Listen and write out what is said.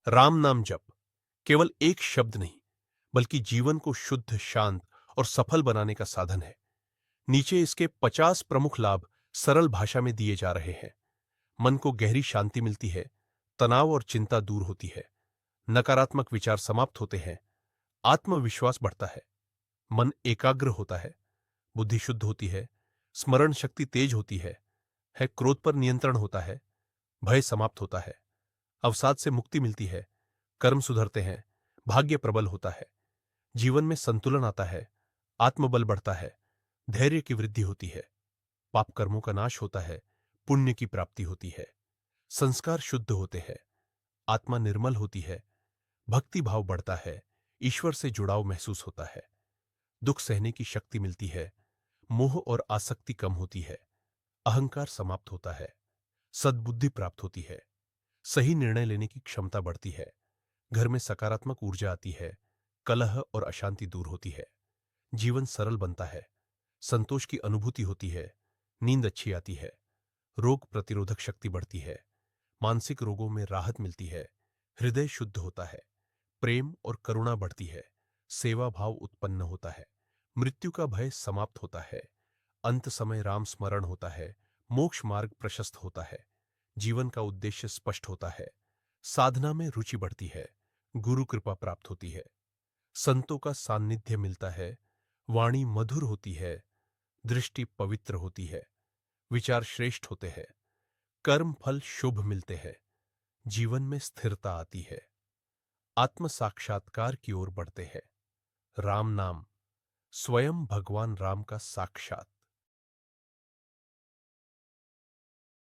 राम नाम जप केवल एक शब्द नहीं, बल्कि जीवन को शुद्ध, शांत और सफल बनाने का साधन है। नीचे इसके 50 प्रमुख लाभ सरल भाषा में दिए जा रहे हैं। मन को गहरी शांति मिलती है, तनाव और चिंता दूर होती है, नकारात्मक विचार समाप्त होते हैं, आत्मविश्वास बढ़ता है, मन एकाग्र होता है, बुद्धि शुद्ध होती है, स्मरण शक्ति तेज होती है क्रोध पर नियंत्रण होता है, भय समाप्त होता है, अवसाद से मुक्ति मिलती है, कर्म सुधरते हैं, भाग्य प्रबल होता है, जीवन में संतुलन आता है, आत्मबल बढ़ता है, धैर्य की वृद्धि होती है, पाप कर्मों का नाश होता है, पुण्य की प्राप्ति होती है, संस्कार शुद्ध होते हैं, आत्मा निर्मल होती है, भक्ति भाव बढ़ता है, ईश्वर से जुड़ाव महसूस होता है, दुख सहने की शक्ति मिलती है, मोह और आसक्ति कम होती है, अहंकार समाप्त होता है, सद्बुद्धि प्राप्त होती है, सही निर्णय लेने की क्षमता बढ़ती है, घर में सकारात्मक ऊर्जा आती है, कलह और अशांति दूर होती है, जीवन सरल बनता है, संतोष की अनुभूति होती है, नींद अच्छी आती है, रोग प्रतिरोधक शक्ति बढ़ती है, मानसिक रोगों में राहत मिलती है, हृदय शुद्ध होता है, प्रेम और करुणा बढ़ती है, सेवा भाव उत्पन्न होता है, मृत्यु का भय समाप्त होता है, अंत समय राम स्मरण होता है, मोक्ष मार्ग प्रशस्त होता है, जीवन का उद्देश्य स्पष्ट होता है, साधना में रुचि बढ़ती है, गुरु कृपा प्राप्त होती है, संतों का सान्निध्य मिलता है, वाणी मधुर होती है, दृष्टि पवित्र होती है, विचार श्रेष्ठ होते हैं, कर्म फल शुभ मिलते हैं, जीवन में स्थिरता आती है, आत्म साक्षात्कार की ओर बढ़ते हैं। राम नाम स्वयं भगवान राम का साक्षात